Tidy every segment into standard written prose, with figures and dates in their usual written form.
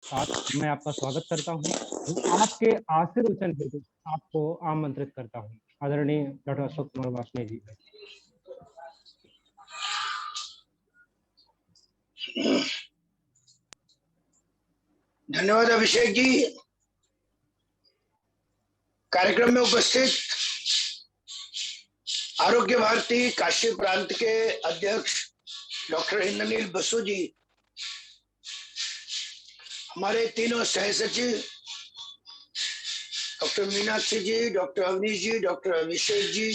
साथ मैं आपका स्वागत करता हूँ। आपके आशीर्वचन हेतु आपको आमंत्रित करता हूँ। आदरणीय डॉक्टर अशोक कुमार वार्ष्णेय जी। धन्यवाद अभिषेक जी। कार्यक्रम में उपस्थित आरोग्य भारती काशी प्रांत के अध्यक्ष डॉक्टर इंद्रनील बसु जी, हमारे तीनों सह सचिव डॉक्टर मीनाक्षी जी, डॉक्टर अवनीश जी, डॉक्टर अभिषेक जी,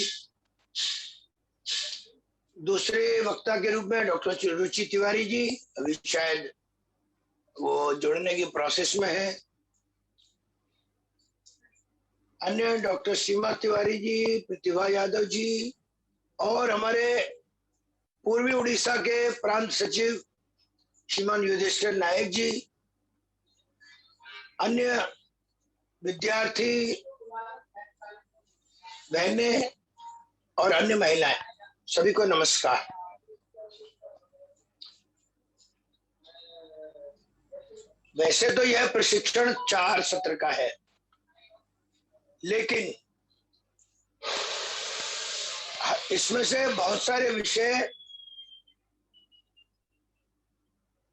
दूसरे वक्ता के रूप में डॉक्टर रुचि तिवारी जी, अभी शायद वो जुड़ने की प्रोसेस में है। अन्य डॉक्टर सीमा तिवारी जी, प्रतिभा यादव जी और हमारे पूर्वी उड़ीसा के प्रांत सचिव श्रीमान युधिष्ठिर नायक जी, अन्य विद्यार्थी बहनें और अन्य महिलाएं, सभी को नमस्कार। वैसे तो यह प्रशिक्षण 4 सत्र का है, लेकिन इसमें से बहुत सारे विषय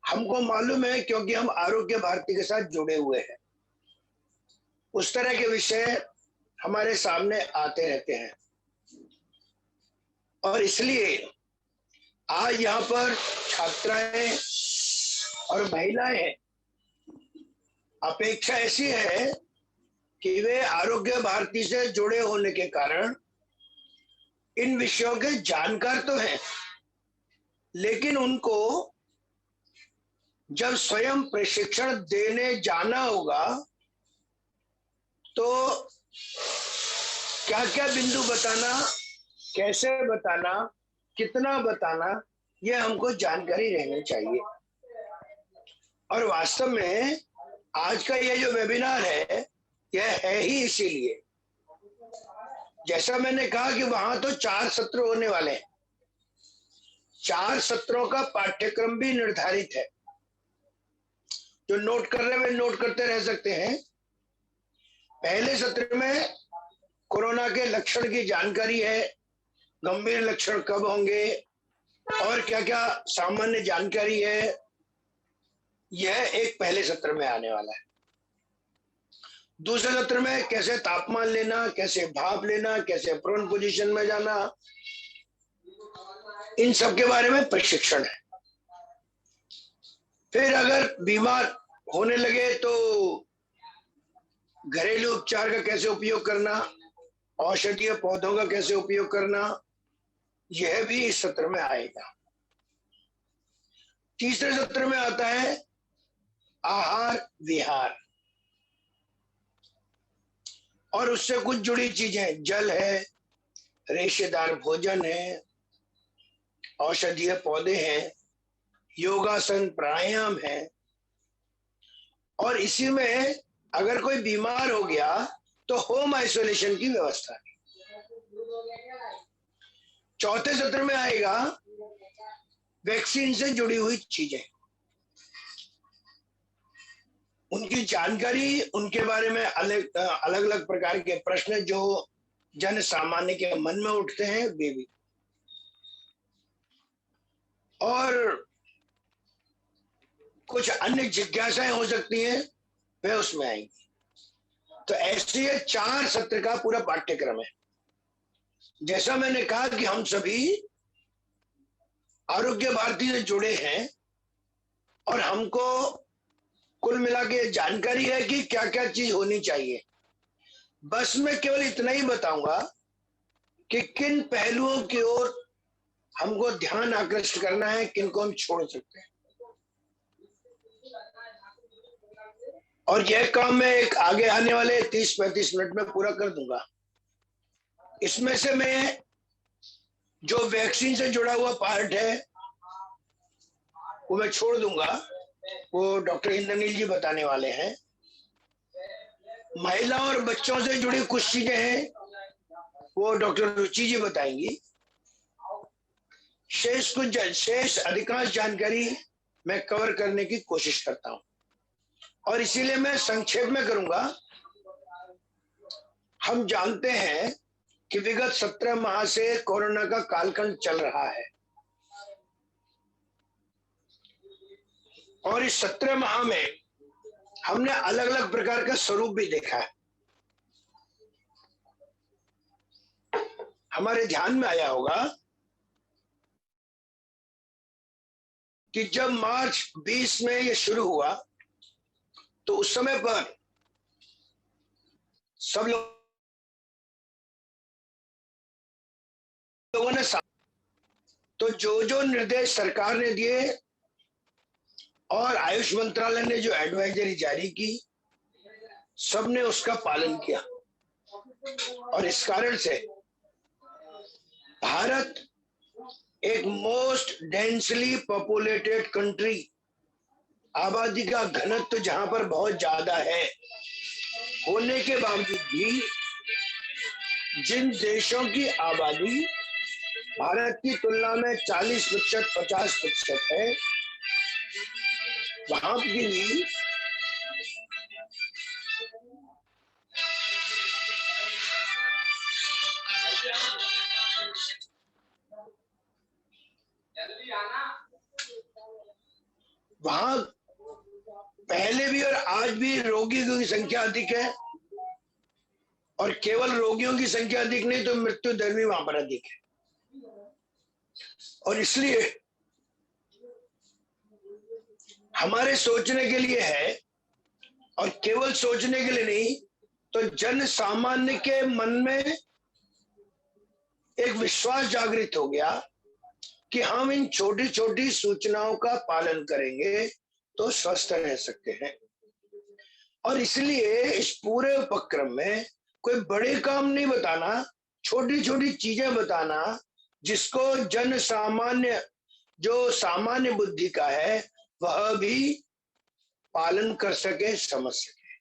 हमको मालूम है क्योंकि हम आरोग्य भारती के साथ जुड़े हुए हैं। उस तरह के विषय हमारे सामने आते रहते हैं और इसलिए आज यहाँ पर छात्राएं और महिलाएं, अपेक्षा ऐसी है कि वे आरोग्य भारती से जुड़े होने के कारण इन विषयों के जानकार तो हैं, लेकिन उनको जब स्वयं प्रशिक्षण देने जाना होगा तो क्या क्या बिंदु बताना, कैसे बताना, कितना बताना, यह हमको जानकारी रहनी चाहिए। और वास्तव में आज का यह जो वेबिनार है, यह है ही इसीलिए। जैसा मैंने कहा कि वहां तो 4 सत्र होने वाले हैं, 4 सत्रों का पाठ्यक्रम भी निर्धारित है। जो नोट कर रहे वे नोट करते रह सकते हैं। पहले सत्र में कोरोना के लक्षण की जानकारी है, गंभीर लक्षण कब होंगे और क्या क्या सामान्य जानकारी है, यह एक पहले सत्र में आने वाला है। दूसरे सत्र में कैसे तापमान लेना, कैसे भाप लेना, कैसे प्रोन पोजीशन में जाना, इन सब के बारे में प्रशिक्षण है। फिर अगर बीमार होने लगे तो घरेलू उपचार का कैसे उपयोग करना, औषधीय पौधों का कैसे उपयोग करना, यह भी इस सत्र में आएगा। तीसरे सत्र में आता है आहार विहार और उससे कुछ जुड़ी चीजें, जल है, रेशेदार भोजन है, औषधीय पौधे हैं, योगासन प्राणायाम है। और इसी में अगर कोई बीमार हो गया तो होम आइसोलेशन की व्यवस्था है। चौथे सत्र में आएगा वैक्सीन से जुड़ी हुई चीजें, उनकी जानकारी, उनके बारे में अलग अलग प्रकार के प्रश्न जो जन सामान्य के मन में उठते हैं वे भी, और कुछ अन्य जिज्ञासाएं हो सकती हैं वे उसमें आएंगी। तो ऐसे ये 4 सत्र का पूरा पाठ्यक्रम है। जैसा मैंने कहा कि हम सभी आरोग्य भारती से जुड़े हैं और हमको कुल मिला के जानकारी है कि क्या क्या चीज होनी चाहिए। बस मैं केवल इतना ही बताऊंगा कि किन पहलुओं की ओर हमको ध्यान आकृष्ट करना है, किन को हम छोड़ सकते हैं। और यह काम मैं एक आगे आने वाले 30-35 मिनट में पूरा कर दूंगा। इसमें से मैं जो वैक्सीन से जुड़ा हुआ पार्ट है वो मैं छोड़ दूंगा, वो डॉक्टर इंद्रनील जी बताने वाले हैं। महिला और बच्चों से जुड़ी कुछ चीजें हैं वो डॉक्टर रुचि जी बताएंगी। शेष अधिकांश जानकारी मैं कवर करने की कोशिश करता हूं। और इसीलिए मैं संक्षेप में करूंगा। हम जानते हैं कि विगत 17 माह से कोरोना का कालखंड चल रहा है और इस 17 माह में हमने अलग अलग प्रकार का स्वरूप भी देखा है। हमारे ध्यान में आया होगा कि जब मार्च 20 में ये शुरू हुआ तो उस समय पर सब लोगों ने तो जो निर्देश सरकार ने दिए और आयुष मंत्रालय ने जो एडवाइजरी जारी की, सबने उसका पालन किया और इस कारण से भारत एक मोस्ट डेंसली पॉपुलेटेड कंट्री, आबादी का घनत्व जहां पर बहुत ज्यादा है, होने के बावजूद भी जिन देशों की आबादी भारत की तुलना में 40% 50% है, वहां की भी वहां पहले भी और आज भी रोगियों की संख्या अधिक है और केवल रोगियों की संख्या अधिक नहीं तो मृत्यु दर भी वहां पर अधिक है। और इसलिए हमारे सोचने के लिए है और केवल सोचने के लिए नहीं तो जन सामान्य के मन में एक विश्वास जागृत हो गया कि हम इन छोटी छोटी सूचनाओं का पालन करेंगे तो स्वस्थ रह सकते हैं। और इसलिए इस पूरे उपक्रम में कोई बड़े काम नहीं बताना, छोटी छोटी चीजें बताना जिसको जन सामान्य, जो सामान्य बुद्धि का है, वह भी पालन कर सके, समझ सके।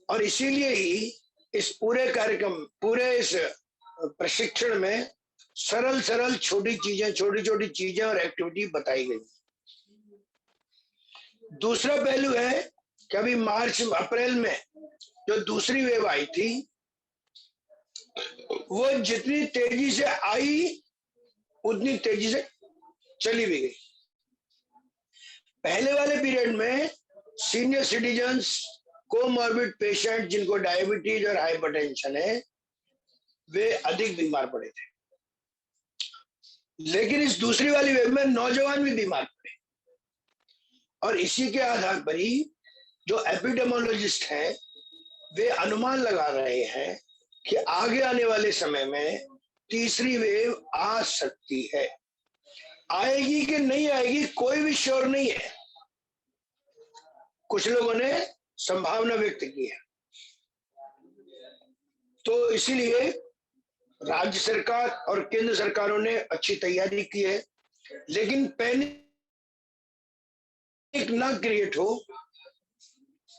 और इसीलिए ही इस पूरे कार्यक्रम, पूरे इस प्रशिक्षण में सरल सरल छोटी चीजें और एक्टिविटी बताई गई। दूसरा पहलू है कि अभी मार्च अप्रैल में जो दूसरी वेव आई थी, वो जितनी तेजी से आई उतनी तेजी से चली भी गई। पहले वाले पीरियड में सीनियर सिटीजन्स, कोमॉर्बिड पेशेंट जिनको डायबिटीज और हाइपरटेंशन है, वे अधिक बीमार पड़े थे। लेकिन इस दूसरी वाली वेव में नौजवान भी बीमार पड़े और इसी के आधार पर ही जो एपिडेमोलॉजिस्ट हैं वे अनुमान लगा रहे हैं कि आगे आने वाले समय में तीसरी वेव आ सकती है। आएगी कि नहीं आएगी कोई भी श्योर नहीं है, कुछ लोगों ने संभावना व्यक्त की है। तो इसीलिए राज्य सरकार और केंद्र सरकारों ने अच्छी तैयारी की है, लेकिन पैनिक ना क्रिएट हो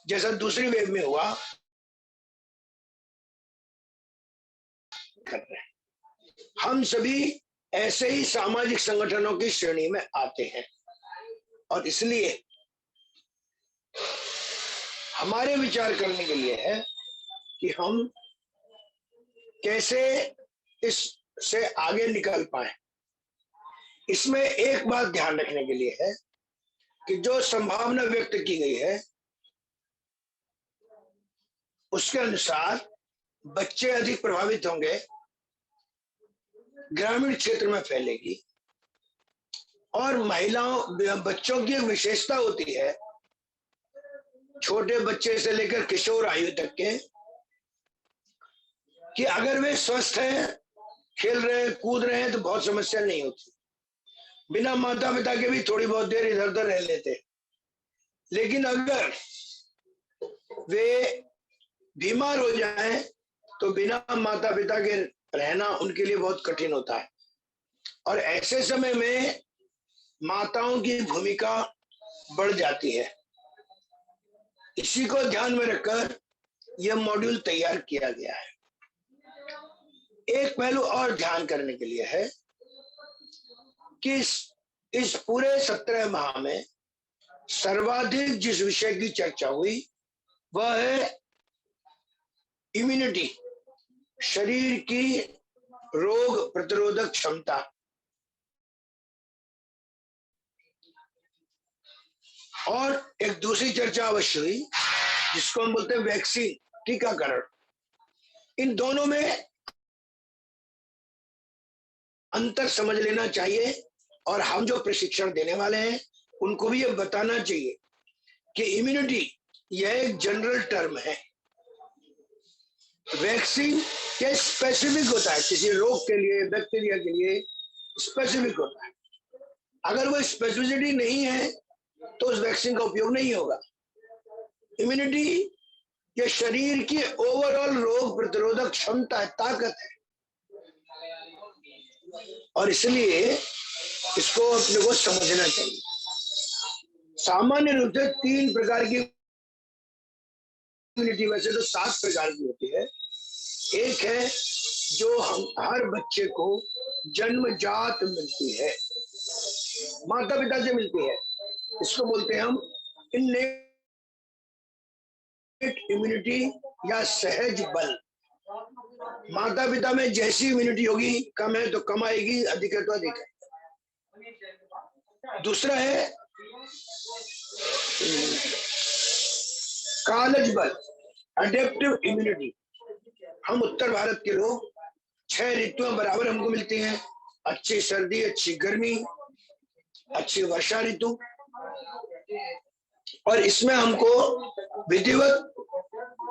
जैसा दूसरी वेव में हुआ। कर रहे हैं हम सभी ऐसे ही सामाजिक संगठनों की श्रेणी में आते हैं और इसलिए हमारे विचार करने के लिए है कि हम कैसे इससे आगे निकल पाए। इसमें एक बात ध्यान रखने के लिए है कि जो संभावना व्यक्त की गई है उसके अनुसार बच्चे अधिक प्रभावित होंगे, ग्रामीण क्षेत्र में फैलेगी और महिलाओं, बच्चों की एक विशेषता होती है, छोटे बच्चे से लेकर किशोर आयु तक के, कि अगर वे स्वस्थ हैं, खेल रहे हैं, कूद रहे हैं तो बहुत समस्या नहीं होती, बिना माता पिता के भी थोड़ी बहुत देर इधर उधर रह लेते। लेकिन अगर वे बीमार हो जाएं तो बिना माता पिता के रहना उनके लिए बहुत कठिन होता है और ऐसे समय में माताओं की भूमिका बढ़ जाती है। इसी को ध्यान में रखकर यह मॉड्यूल तैयार किया गया है। एक पहलू और ध्यान करने के लिए है कि इस पूरे 17 माह में सर्वाधिक जिस विषय की चर्चा हुई वह है इम्यूनिटी, शरीर की रोग प्रतिरोधक क्षमता। और एक दूसरी चर्चा अवश्य हुई जिसको हम बोलते हैं वैक्सीन, टीकाकरण। इन दोनों में अंतर समझ लेना चाहिए और हम जो प्रशिक्षण देने वाले हैं उनको भी ये बताना चाहिए कि इम्यूनिटी यह एक जनरल टर्म है। वैक्सीन ये स्पेसिफिक होता है, किसी रोग के लिए, बैक्टीरिया के लिए स्पेसिफिक होता है। अगर वो स्पेसिफिसिटी नहीं है तो उस वैक्सीन का उपयोग नहीं होगा। इम्यूनिटी ये शरीर की ओवरऑल रोग प्रतिरोधक क्षमता है, ताकत है। और इसलिए इसको अपने को समझना चाहिए। सामान्य रूप से 3 प्रकार की इम्यूनिटी, वैसे तो 7 प्रकार की होती है। एक है जो हम हर बच्चे को जन्मजात मिलती है, माता पिता से मिलती है। इसको बोलते हैं हम इन्नेट इम्यूनिटी या सहज बल। माता पिता में जैसी इम्यूनिटी होगी, कम है तो कम आएगी, अधिक है तो अधिक है। दूसरा है कालज बल, अडेप्टिव इम्यूनिटी। हम उत्तर भारत के लोग 6 ऋतुएं बराबर हमको मिलती हैं, अच्छी सर्दी, अच्छी गर्मी, अच्छी वर्षा ऋतु। और इसमें हमको विधिवत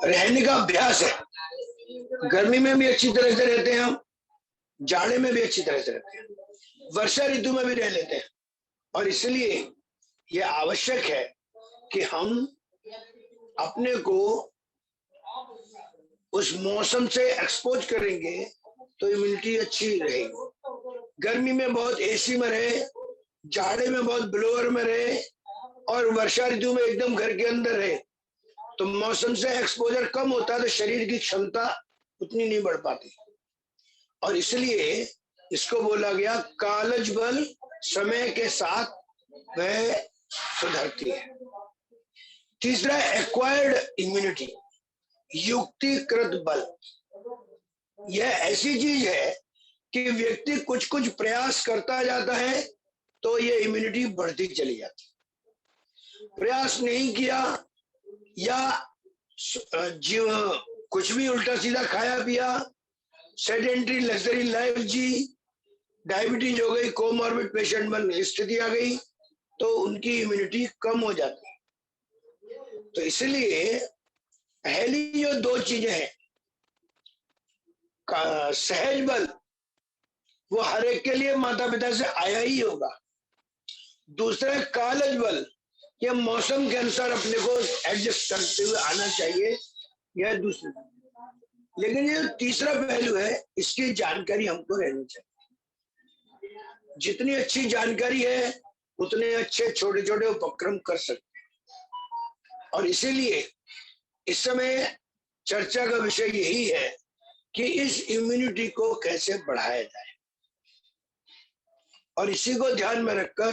रहने का अभ्यास है। गर्मी में भी अच्छी तरह से रहते हैं हम, जाड़े में भी अच्छी तरह से रहते हैं, वर्षा ऋतु में भी रह लेते हैं। और इसलिए यह आवश्यक है कि हम अपने को उस मौसम से एक्सपोज करेंगे तो इम्यूनिटी अच्छी रहेगी। गर्मी में बहुत एसी में रहे, जाड़े में बहुत ब्लोअर में रहे और वर्षा ऋतु में एकदम घर के अंदर रहे, तो मौसम से एक्सपोजर कम होता है तो शरीर की क्षमता उतनी नहीं बढ़ पाती। और इसलिए इसको बोला गया कालज बल, समय के साथ वह सुधरती है। तीसरा एक्वायर्ड इम्यूनिटी, युक्तिकृत बल। यह ऐसी चीज है कि व्यक्ति कुछ कुछ प्रयास करता जाता है तो ये इम्यूनिटी बढ़ती चली जाती। प्रयास नहीं किया या जीव कुछ भी उल्टा सीधा खाया पिया, सेडेंटरी लग्जरी लाइफ जी, डायबिटीज हो गई, कोमॉर्बिड पेशेंट बन स्थिति आ गई, तो उनकी इम्यूनिटी कम हो जाती है। तो इसलिए पहली जो 2 चीजें हैं, सहज बल वो हर एक के लिए माता पिता से आया ही होगा। दूसरा कालज बल, ये मौसम के अनुसार अपने को एडजस्ट करते हुए आना चाहिए, यह दूसरी। लेकिन ये तीसरा पहलू है, इसकी जानकारी हमको रहनी चाहिए। जितनी अच्छी जानकारी है उतने अच्छे छोटे छोटे उपक्रम कर सकते हैं। और इसीलिए इस समय चर्चा का विषय यही है कि इस इम्यूनिटी को कैसे बढ़ाया जाए। और इसी को ध्यान में रखकर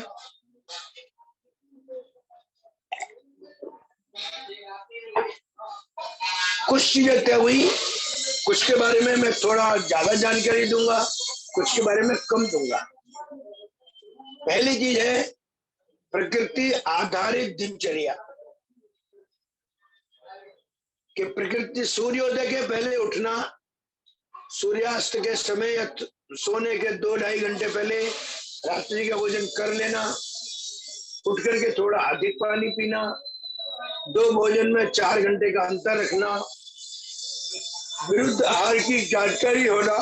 कुछ चीजें तय हुई, कुछ के बारे में मैं थोड़ा ज्यादा जानकारी दूंगा, कुछ के बारे में कम दूंगा। पहली चीज है प्रकृति आधारित दिनचर्या, कि प्रकृति सूर्योदय के पहले उठना, सूर्यास्त के समय या सोने के 2-2.5 घंटे पहले रात्रि का भोजन कर लेना, उठ करके थोड़ा अधिक पानी पीना, 2 भोजन में 4 घंटे का अंतर रखना, विरुद्ध आहार की जानकारी होना,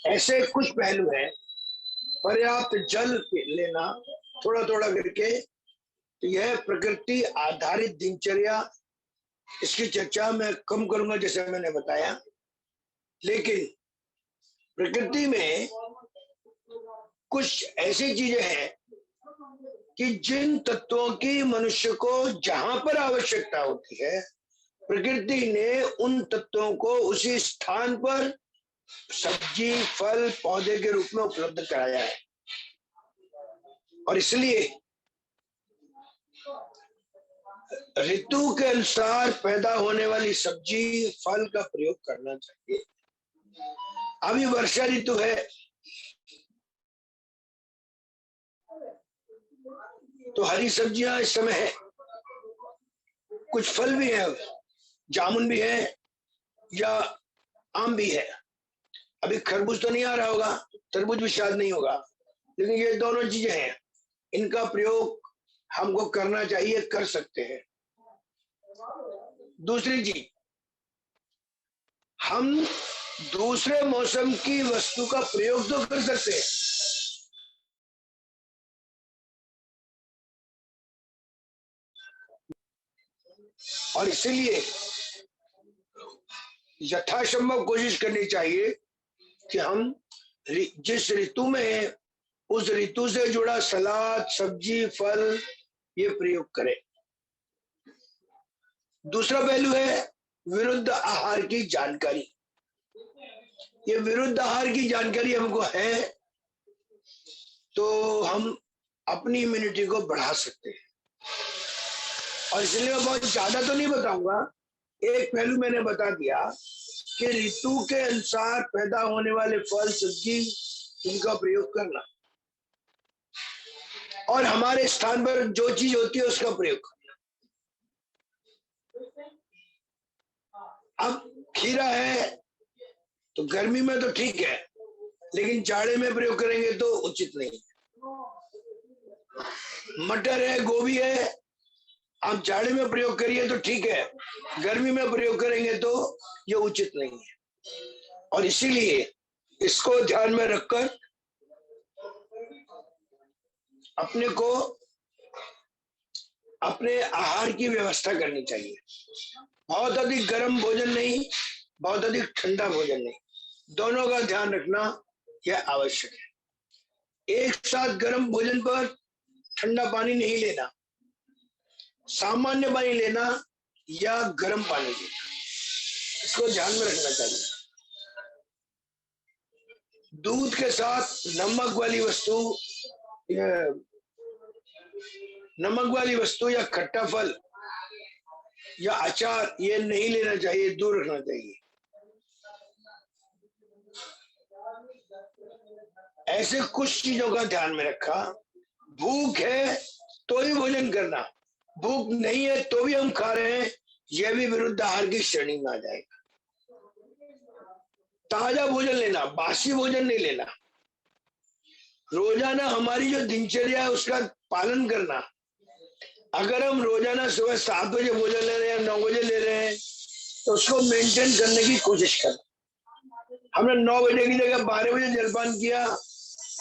ऐसे कुछ पहलू हैं। पर्याप्त जल लेना थोड़ा थोड़ा करके, तो यह प्रकृति आधारित दिनचर्या, इसकी चर्चा मैं कम करूंगा जैसे मैंने बताया। लेकिन प्रकृति में कुछ ऐसी चीजें हैं कि जिन तत्वों की मनुष्य को जहां पर आवश्यकता होती है, प्रकृति ने उन तत्वों को उसी स्थान पर सब्जी, फल, पौधे के रूप में उपलब्ध कराया है। और इसलिए ऋतु के अनुसार पैदा होने वाली सब्जी फल का प्रयोग करना चाहिए। अभी वर्षा ऋतु है तो हरी सब्जियां इस समय है, कुछ फल भी है, जामुन भी है या आम भी है। अभी खरबूज तो नहीं आ रहा होगा, तरबूज भी शायद नहीं होगा, लेकिन ये दोनों चीजें हैं, इनका प्रयोग हमको करना चाहिए, कर सकते हैं। दूसरी चीज, हम दूसरे मौसम की वस्तु का प्रयोग तो कर सकते हैं, और इसीलिए यथासंभव कोशिश करनी चाहिए कि हम जिस ऋतु में है उस ऋतु से जुड़ा सलाद, सब्जी, फल ये प्रयोग करें। दूसरा पहलू है विरुद्ध आहार की जानकारी। ये विरुद्ध आहार की जानकारी हमको है तो हम अपनी इम्यूनिटी को बढ़ा सकते हैं, और इसलिए मैं बहुत ज्यादा तो नहीं बताऊंगा, एक पहलू मैंने बता दिया कि ऋतु के अनुसार पैदा होने वाले फल, सब्जी इनका प्रयोग करना, और हमारे स्थान पर जो चीज होती है उसका प्रयोग करना। अब खीरा है तो गर्मी में तो ठीक है, लेकिन जाड़े में प्रयोग करेंगे तो उचित नहीं। मटर है, गोभी है, आप जाड़े में प्रयोग करिए तो ठीक है, गर्मी में प्रयोग करेंगे तो ये उचित नहीं है। और इसीलिए इसको ध्यान में रखकर अपने को अपने आहार की व्यवस्था करनी चाहिए। बहुत अधिक गर्म भोजन नहीं, बहुत अधिक ठंडा भोजन नहीं, दोनों का ध्यान रखना यह आवश्यक है। एक साथ गर्म भोजन पर ठंडा पानी नहीं लेना, सामान्य पानी लेना या गर्म पानी लेना, इसको ध्यान में रखना चाहिए। दूध के साथ नमक वाली वस्तु या खट्टा फल या अचार ये नहीं लेना चाहिए, दूर रखना चाहिए। ऐसे कुछ चीजों का ध्यान में रखा। भूख है तो ही भोजन करना, भूख नहीं है तो भी हम खा रहे हैं, यह भी विरुद्ध आहार की श्रेणी में आ जाएगा। ताजा भोजन लेना, बासी भोजन नहीं लेना। रोजाना हमारी जो दिनचर्या है उसका पालन करना। अगर हम रोजाना सुबह 7 बजे भोजन ले रहे हैं, 9 बजे ले रहे हैं, तो उसको मेंटेन करने की कोशिश करना। हमने 9 बजे की जगह 12 बजे जलपान किया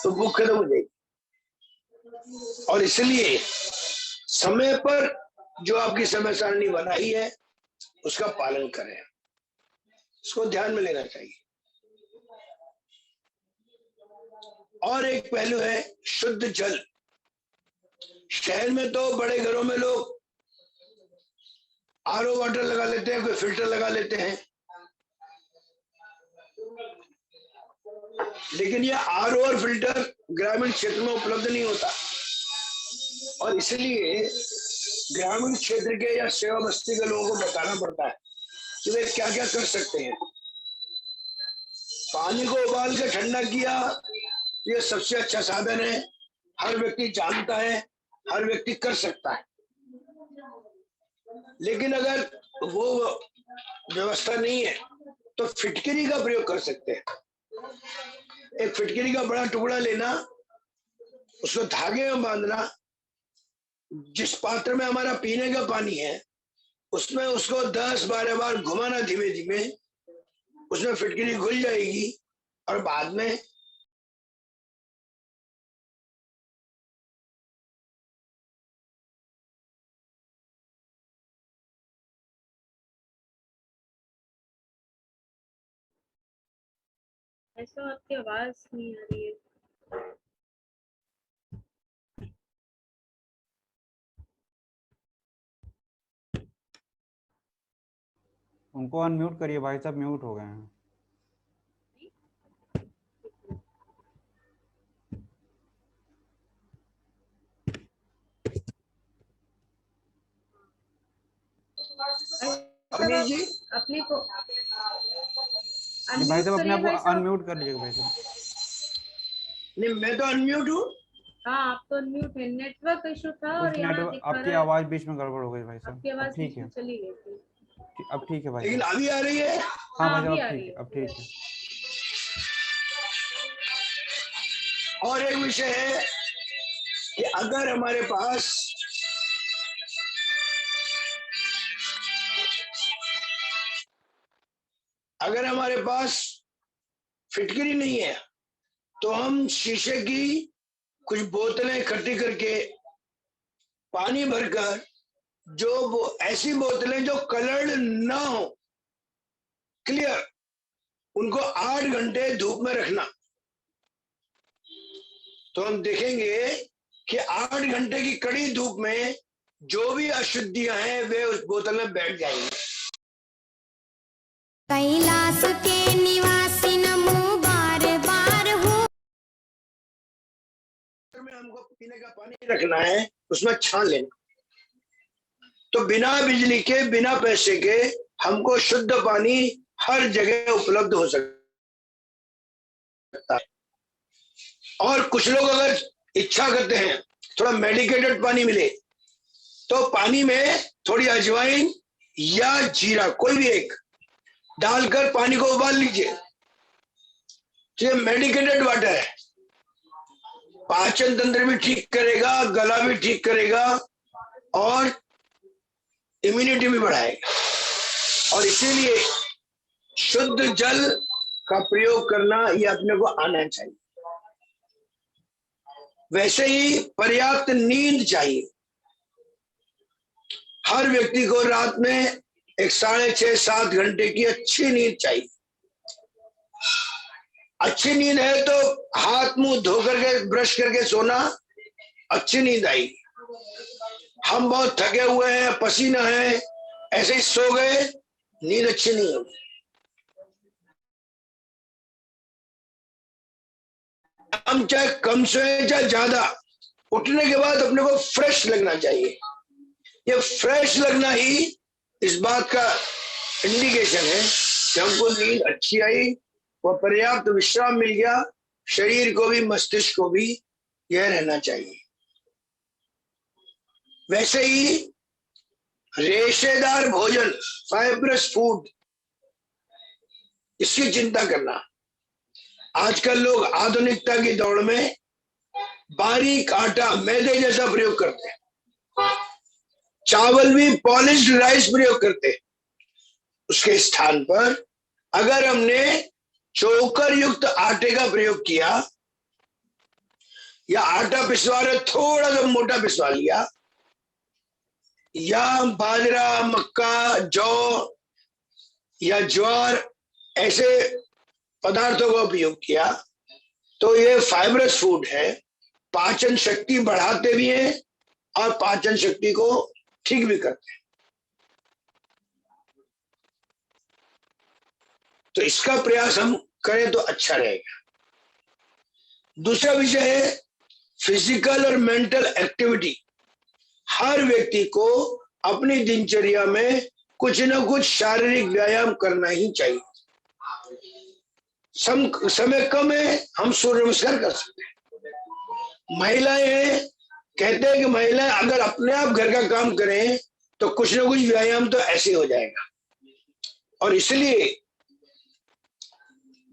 तो भूख खत्म हो जाएगी। और इसलिए समय पर जो आपकी समय सारणी बनाई है उसका पालन करें, इसको ध्यान में लेना चाहिए। और एक पहलू है शुद्ध जल। शहर में तो बड़े घरों में लोग आरओ वाटर लगा लेते हैं, कोई फिल्टर लगा लेते हैं, लेकिन ये आरओ और फिल्टर ग्रामीण क्षेत्र में उपलब्ध नहीं होता, और इसलिए ग्रामीण क्षेत्र के या सेवा बस्ती के लोगों को बताना पड़ता है कि वे क्या क्या कर सकते हैं। पानी को उबाल के ठंडा किया, ये सबसे अच्छा साधन है, हर व्यक्ति जानता है, हर व्यक्ति कर सकता है। लेकिन अगर वो व्यवस्था नहीं है तो फिटकरी का प्रयोग कर सकते हैं। एक फिटकरी का बड़ा टुकड़ा लेना, उसको धागे में बांधना, जिस पात्र में हमारा पीने का पानी है उसमें उसको 10-12 बार घुमाना धीमे धीमे, उसमें फिटकरी घुल जाएगी, और बाद में ऐसा आपकी आवाज नहीं आ रही है। उनको अनम्यूट करिए, भाई साहब म्यूट हो गए हैं। अवनीश जी अपने को भाई साहब अपने आप भाई को साहब। अनम्यूट कर लीजिएगा भाई साहब। नहीं, मैं तो अनम्यूट हूँ। हाँ आप तो अनम्यूट है, नेटवर्क इशू था कुछ और यहाँ नेटवर्क, दिखा आपकी रहा है आवाज बीच में गड़बड़ हो गई भाई साहब। आपकी अब आवाज ठीक बीच है, में चली गई थी। अब ठीक है भाई लेकिन साहब। अभी आ रही है। हाँ भाई साहब अभी अब आ ठीक रही है, है। अब ठीक है। और एक विषय है कि अगर हमारे पास फिटकरी नहीं है तो हम शीशे की कुछ बोतलें इकट्ठी करके पानी भरकर, जो वो ऐसी बोतलें जो कलर्ड ना हो, क्लियर, उनको 8 घंटे धूप में रखना, तो हम देखेंगे कि 8 घंटे की कड़ी धूप में जो भी अशुद्धियां हैं वे उस बोतल में बैठ जाएंगी। कैलाश के निवासी नमो बार बार हो। में हमको पीने का पानी रखना है, उसमें छान लेना, तो बिना बिजली के, बिना पैसे के हमको शुद्ध पानी हर जगह उपलब्ध हो सकता है। और कुछ लोग अगर इच्छा करते हैं थोड़ा मेडिकेटेड पानी मिले, तो पानी में थोड़ी अजवाइन या जीरा कोई भी एक डालकर पानी को उबाल लीजिए। तो ये मेडिकेटेड वाटर है, पाचन तंत्र भी ठीक करेगा, गला भी ठीक करेगा और इम्यूनिटी भी बढ़ाएगा। और इसीलिए शुद्ध जल का प्रयोग करना ये अपने को आना चाहिए। वैसे ही पर्याप्त नींद चाहिए। हर व्यक्ति को रात में 6.5-7 घंटे की अच्छी नींद चाहिए। अच्छी नींद है तो हाथ मुंह धो करके ब्रश करके सोना, अच्छी नींद आएगी। हम बहुत थके हुए हैं, पसीना है, ऐसे ही सो गए, नींद अच्छी नहीं होगी। हम चाहे कम सोए चाहे ज्यादा, उठने के बाद अपने को फ्रेश लगना चाहिए। ये फ्रेश लगना ही इस बात का इंडिकेशन है कि हमको नींद अच्छी आई, वह पर्याप्त विश्राम मिल गया, शरीर को भी मस्तिष्क को भी यह रहना चाहिए। वैसे ही रेशेदार भोजन, फाइब्रस फूड, इसकी चिंता करना। आजकल लोग आधुनिकता की दौड़ में बारीक आटा, मैदे जैसा प्रयोग करते हैं, चावल भी पॉलिश्ड राइस प्रयोग करते हैं। उसके स्थान पर अगर हमने चोकर युक्त आटे का प्रयोग किया, या आटा पिसवा रहे थोड़ा सा मोटा पिसवा लिया, या बाजरा, मक्का, जौ या ज्वार ऐसे पदार्थों का उपयोग किया, तो ये फाइब्रस फूड है, पाचन शक्ति बढ़ाते भी हैं और पाचन शक्ति को ठीक भी करते हैं। तो इसका प्रयास हम करें तो अच्छा रहेगा। दूसरा विषय है फिजिकल और मेंटल एक्टिविटी। हर व्यक्ति को अपनी दिनचर्या में कुछ न कुछ शारीरिक व्यायाम करना ही चाहिए। समय कम है, हम सूर्य नमस्कार कर सकते हैं। महिलाएं हैं, कहते हैं कि महिलाएं अगर अपने आप घर का काम करें तो कुछ न कुछ व्यायाम तो ऐसे हो जाएगा। और इसलिए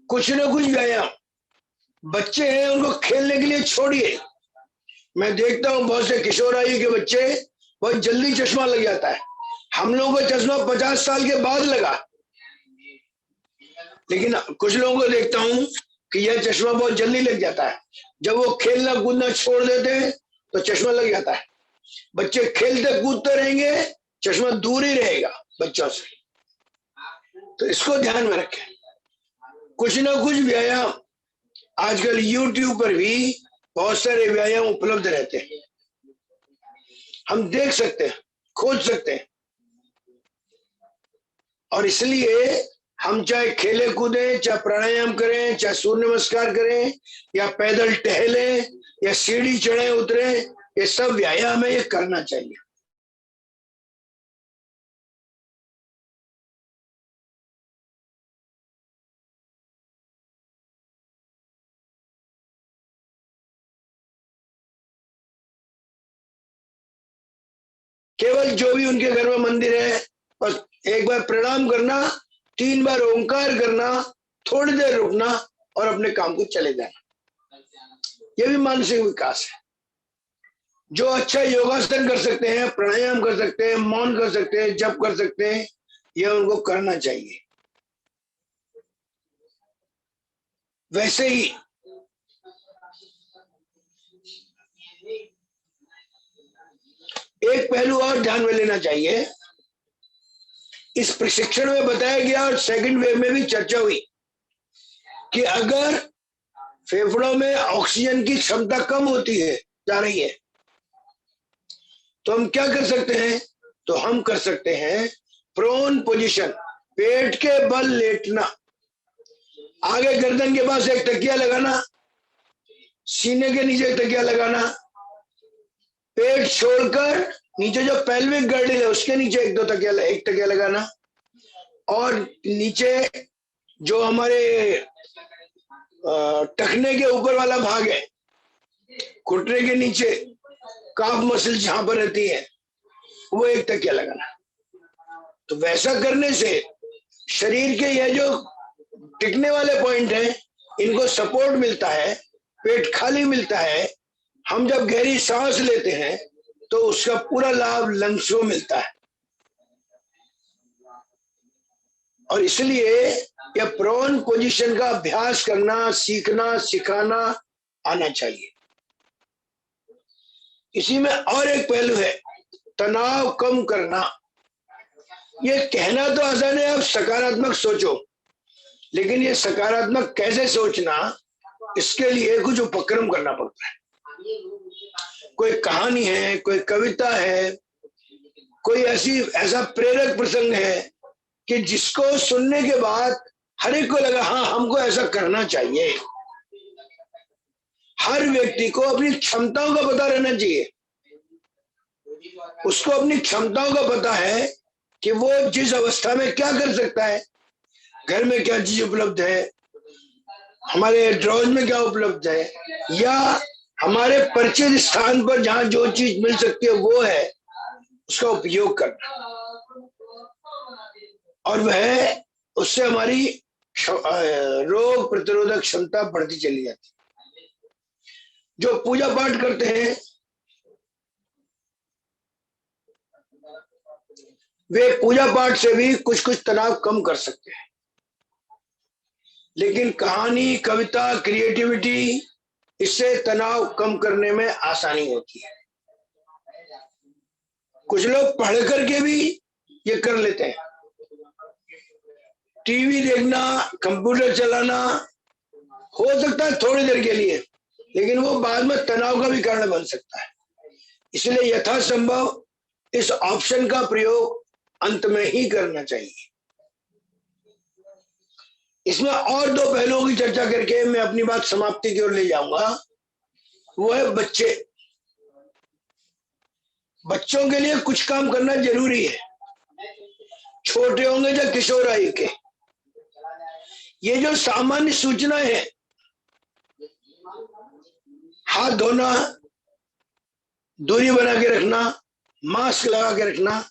कुछ न कुछ व्यायाम, बच्चे हैं उनको खेलने के लिए छोड़िए। मैं देखता हूं बहुत से किशोर आयु के बच्चे बहुत जल्दी चश्मा लग जाता है। हम लोगों को चश्मा 50 साल के बाद लगा, लेकिन कुछ लोगों को देखता हूं कि यह चश्मा बहुत जल्दी लग जाता है। जब वो खेलना कूदना छोड़ देते हैं तो चश्मा लग जाता है। बच्चे खेलते कूदते रहेंगे, चश्मा दूर ही रहेगा बच्चों से। तो इसको ध्यान में रखें। कुछ ना कुछ व्यायाम, आजकल YouTube पर भी बहुत सारे व्यायाम उपलब्ध रहते हैं, हम देख सकते हैं, खोज सकते हैं। और इसलिए हम चाहे खेले कूदें, चाहे प्राणायाम करें, चाहे सूर्य नमस्कार करें, या पैदल टहलें, या सीढ़ी चढ़े उतरे, ये सब व्यायाम है, ये करना चाहिए। केवल जो भी उनके घर में मंदिर है बस एक बार प्रणाम करना, 3 बार ओंकार करना, थोड़ी देर रुकना और अपने काम को चले जाना। यह भी मानसिक विकास है। जो अच्छा योगासन कर सकते हैं, प्राणायाम कर सकते हैं, मौन कर सकते हैं, जप कर सकते हैं, यह उनको करना चाहिए। वैसे ही एक पहलू और ध्यान में लेना चाहिए। इस प्रशिक्षण में बताया गया और सेकंड वेव में भी चर्चा हुई कि अगर फेफड़ों में ऑक्सीजन की क्षमता कम होती है, जा रही है, तो हम क्या कर सकते हैं? तो हम कर सकते हैं प्रोन पोजीशन, पेट के बल लेटना, आगे गर्दन के पास एक तकिया लगाना, सीने के नीचे एक तकिया लगाना, पेट छोड़कर नीचे जो पेल्विक गर्डल है उसके नीचे एक तकिया लगाना, और नीचे जो हमारे टखने के ऊपर वाला भाग है, घुटने के नीचे काफ मसल जहां पर रहती है, वो एक तकिया लगाना। तो वैसा करने से शरीर के ये जो टिकने वाले पॉइंट हैं, इनको सपोर्ट मिलता है, पेट खाली मिलता है। हम जब गहरी सांस लेते हैं तो उसका पूरा लाभ लंग्स को मिलता है, और इसलिए यह प्रोन पोजीशन का अभ्यास करना, सीखना, सिखाना आना चाहिए। इसी में और एक पहलू है, तनाव कम करना। ये कहना तो आसान है, आप सकारात्मक सोचो, लेकिन ये सकारात्मक कैसे सोचना, इसके लिए कुछ उपक्रम करना पड़ता है। कोई कहानी है, कोई कविता है, कोई ऐसा प्रेरक प्रसंग है कि जिसको सुनने के बाद हर एक को लगा हाँ हमको ऐसा करना चाहिए। हर व्यक्ति को अपनी क्षमताओं का पता रहना चाहिए। उसको अपनी क्षमताओं का पता है कि वो जिस अवस्था में क्या कर सकता है, घर में क्या चीज उपलब्ध है, हमारे ड्रॉज में क्या उपलब्ध है, या हमारे परिचित स्थान पर जहां जो चीज मिल सकती है वो है, उसका उपयोग करना। और वह उससे हमारी रोग प्रतिरोधक क्षमता बढ़ती चली जाती है। जो पूजा पाठ करते हैं वे पूजा पाठ से भी कुछ कुछ तनाव कम कर सकते हैं, लेकिन कहानी, कविता, क्रिएटिविटी, इससे तनाव कम करने में आसानी होती है। कुछ लोग पढ़ करके भी ये कर लेते हैं। टीवी देखना, कंप्यूटर चलाना हो सकता है थोड़ी देर के लिए, लेकिन वो बाद में तनाव का भी कारण बन सकता है। इसलिए यथासंभव इस ऑप्शन का प्रयोग अंत में ही करना चाहिए। इसमें और 2 पहलुओं की चर्चा करके मैं अपनी बात समाप्ति की ओर ले जाऊंगा। वो है बच्चे। बच्चों के लिए कुछ काम करना जरूरी है, छोटे होंगे या किशोर आयु के। ये जो सामान्य सूचना है, हाथ धोना, दूरी बना के रखना, मास्क लगा के रखना,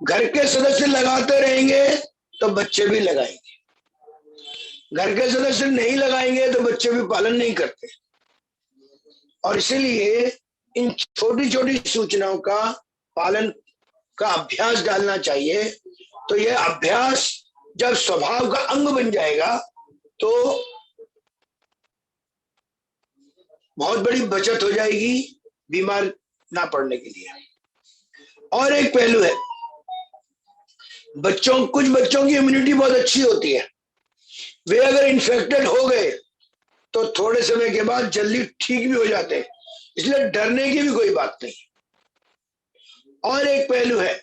घर के सदस्य लगाते रहेंगे तो बच्चे भी लगाएंगे। घर के सदस्य नहीं लगाएंगे तो बच्चे भी पालन नहीं करते। और इसलिए इन छोटी छोटी सूचनाओं का पालन का अभ्यास डालना चाहिए। तो यह अभ्यास जब स्वभाव का अंग बन जाएगा तो बहुत बड़ी बचत हो जाएगी बीमार ना पड़ने के लिए। और एक पहलू है, कुछ बच्चों की इम्यूनिटी बहुत अच्छी होती है। वे अगर इन्फेक्टेड हो गए तो थोड़े समय के बाद जल्दी ठीक भी हो जाते हैं, इसलिए डरने की भी कोई बात नहीं। और एक पहलू है,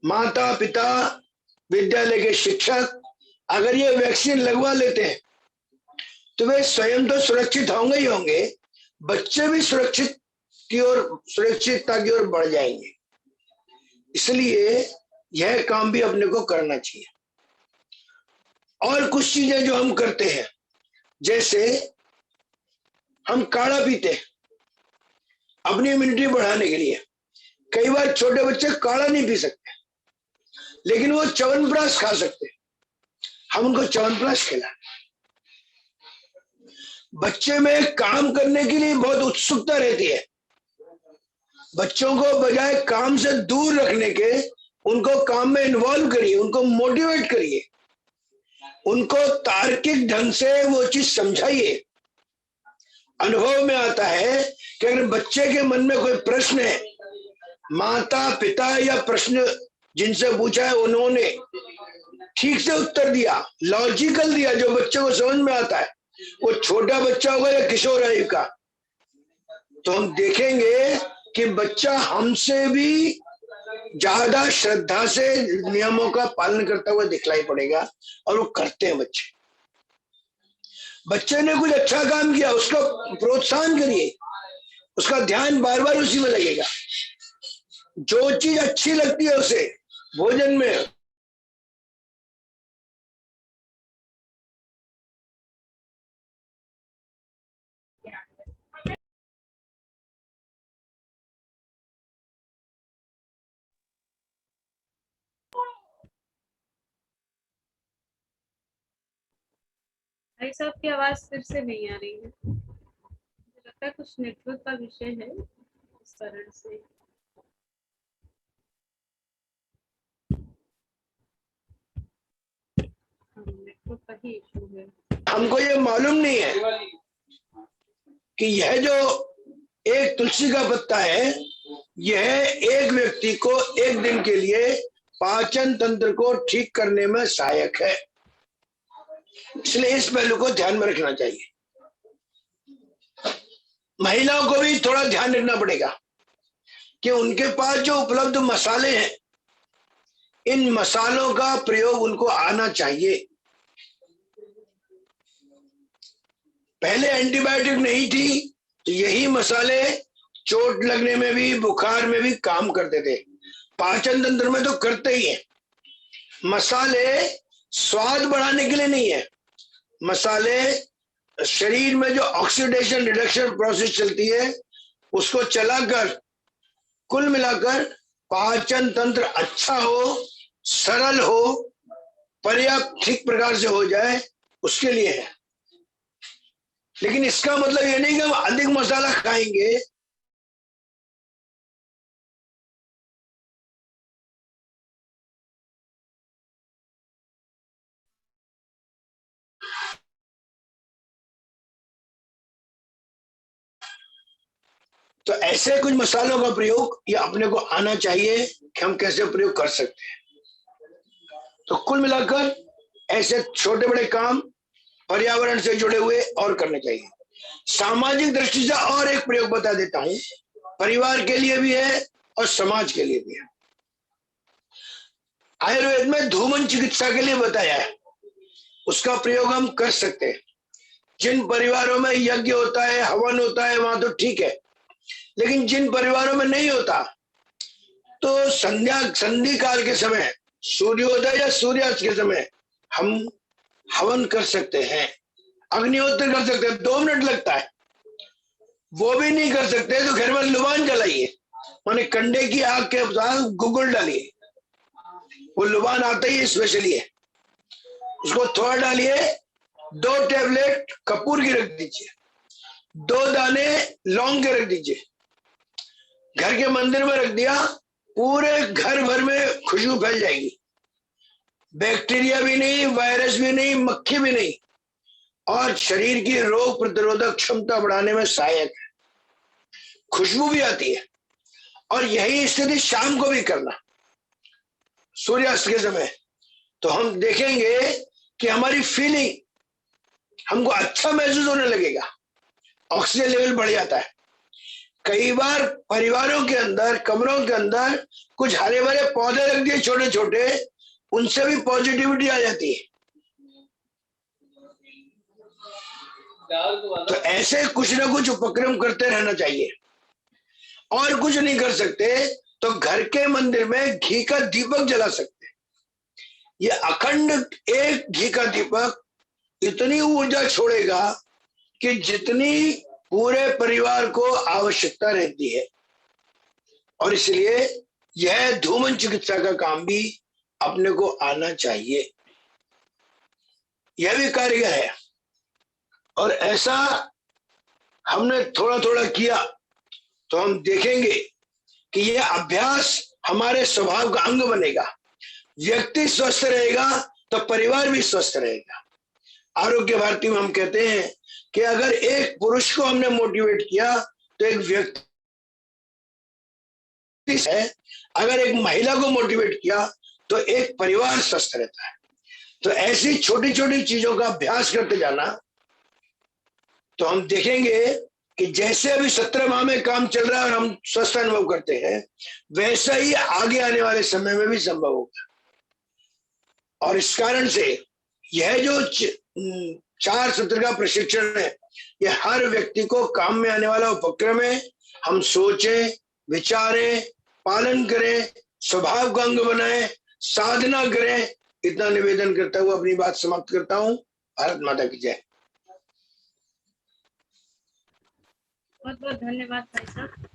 माता पिता, विद्यालय के शिक्षक अगर ये वैक्सीन लगवा लेते हैं तो वे स्वयं तो सुरक्षित होंगे ही होंगे, बच्चे भी सुरक्षितता की ओर बढ़ जाएंगे। इसलिए यह काम भी अपने को करना चाहिए। और कुछ चीजें जो हम करते हैं, जैसे हम काढ़ा पीते हैं अपनी इम्यूनिटी बढ़ाने के लिए, कई बार छोटे बच्चे काढ़ा नहीं पी सकते, लेकिन वो च्यवनप्राश खा सकते, हम उनको च्यवनप्राश खिलाएं। बच्चे में काम करने के लिए बहुत उत्सुकता रहती है। बच्चों को बजाय काम से दूर रखने के उनको काम में इन्वॉल्व करिए, उनको मोटिवेट करिए, उनको तार्किक ढंग से वो चीज समझाइए। अनुभव में आता है कि अगर बच्चे के मन में कोई प्रश्न है, माता पिता या प्रश्न जिनसे पूछा है उन्होंने ठीक से उत्तर दिया, लॉजिकल दिया, जो बच्चे को समझ में आता है, वो छोटा बच्चा होगा या किशोर आयु का, तो हम देखेंगे कि बच्चा हमसे भी ज्यादा श्रद्धा से नियमों का पालन करता हुआ दिखलाई पड़ेगा, और वो करते हैं बच्चे। बच्चे ने कुछ अच्छा काम किया, उसको प्रोत्साहन करिए, उसका ध्यान बार बार उसी में लगेगा। जो चीज अच्छी लगती है उसे भोजन में, भाई साहब की आवाज फिर से नहीं आ रही है, मुझे लगता है कुछ नेटवर्क का विषय है इस कारण से। नेटवर्क का ही इशू है। हमको ये मालूम नहीं है कि यह जो एक तुलसी का पत्ता है, यह एक व्यक्ति को एक दिन के लिए पाचन तंत्र को ठीक करने में सहायक है, इसलिए इस पहलू को ध्यान में रखना चाहिए। महिलाओं को भी थोड़ा ध्यान रखना पड़ेगा कि उनके पास जो उपलब्ध मसाले हैं, इन मसालों का प्रयोग उनको आना चाहिए। पहले एंटीबायोटिक नहीं थी, तो यही मसाले चोट लगने में भी, बुखार में भी काम करते थे। पाचन तंत्र में तो करते ही है। मसाले स्वाद बढ़ाने के लिए नहीं है, मसाले शरीर में जो ऑक्सीडेशन रिडक्शन प्रोसेस चलती है उसको चलाकर, कुल मिलाकर पाचन तंत्र अच्छा हो, सरल हो, पर्याप्त ठीक प्रकार से हो जाए, उसके लिए है। लेकिन इसका मतलब ये नहीं कि हम अधिक मसाला खाएंगे तो ऐसे कुछ मसालों का प्रयोग ये अपने को आना चाहिए कि हम कैसे प्रयोग कर सकते हैं। तो कुल मिलाकर ऐसे छोटे बड़े काम पर्यावरण से जुड़े हुए और करने चाहिए। सामाजिक दृष्टि से और एक प्रयोग बता देता हूं, परिवार के लिए भी है और समाज के लिए भी है। आयुर्वेद में धूमन चिकित्सा के लिए बताया है, उसका प्रयोग हम कर सकते हैं। जिन परिवारों में यज्ञ होता है, हवन होता है, वहां तो ठीक है, लेकिन जिन परिवारों में नहीं होता, तो संधि काल के समय, सूर्योदय या सूर्यास्त के समय हम हवन कर सकते हैं, अग्निहोत्र कर सकते हैं। 2 मिनट लगता है। वो भी नहीं कर सकते तो घर में लुबान जलाइए, माने कंडे की आग के साथ गुगुल डालिए, वो लुबान आता ही स्पेशली है, उसको थोड़ा डालिए, 2 टैबलेट कपूर की रख दीजिए, 2 दाने लौंग के रख दीजिए, घर के मंदिर में रख दिया, पूरे घर भर में खुशबू फैल जाएगी। बैक्टीरिया भी नहीं, वायरस भी नहीं, मक्खी भी नहीं, और शरीर की रोग प्रतिरोधक क्षमता बढ़ाने में सहायक है। खुशबू भी आती है। और यही स्थिति शाम को भी करना, सूर्यास्त के समय, तो हम देखेंगे कि हमारी फीलिंग, हमको अच्छा महसूस होने लगेगा, ऑक्सीजन लेवल बढ़ जाता है। कई बार परिवारों के अंदर, कमरों के अंदर कुछ हरे भरे पौधे रख दिए छोटे छोटे, उनसे भी पॉजिटिविटी आ जाती है। तो ऐसे कुछ ना कुछ उपक्रम करते रहना चाहिए। और कुछ नहीं कर सकते तो घर के मंदिर में घी का दीपक जला सकते हैं। ये अखंड एक घी का दीपक इतनी ऊर्जा छोड़ेगा कि जितनी पूरे परिवार को आवश्यकता रहती है। और इसलिए यह धूमन चिकित्सा का काम भी अपने को आना चाहिए। यह भी कारीगर है और ऐसा हमने थोड़ा थोड़ा किया तो हम देखेंगे कि यह अभ्यास हमारे स्वभाव का अंग बनेगा। व्यक्ति स्वस्थ रहेगा तो परिवार भी स्वस्थ रहेगा। आरोग्य भारती में हम कहते हैं कि अगर एक पुरुष को हमने मोटिवेट किया तो एक व्यक्ति है, अगर एक महिला को मोटिवेट किया तो एक परिवार स्वस्थ रहता है। तो ऐसी छोटी छोटी चीजों का अभ्यास करते जाना तो हम देखेंगे कि जैसे अभी 17 माह में काम चल रहा है और हम स्वस्थ अनुभव करते हैं, वैसा ही आगे आने वाले समय में भी संभव होगा। और इस कारण से यह जो 4 सत्र का प्रशिक्षण है, यह हर व्यक्ति को काम में आने वाला उपक्रम है। हम सोचें, विचारें, पालन करें, स्वभाव का अंग बनाएं, साधना करें। इतना निवेदन करता हुआ अपनी बात समाप्त करता हूं। भारत माता की जय। बहुत बहुत धन्यवाद भाई साहब।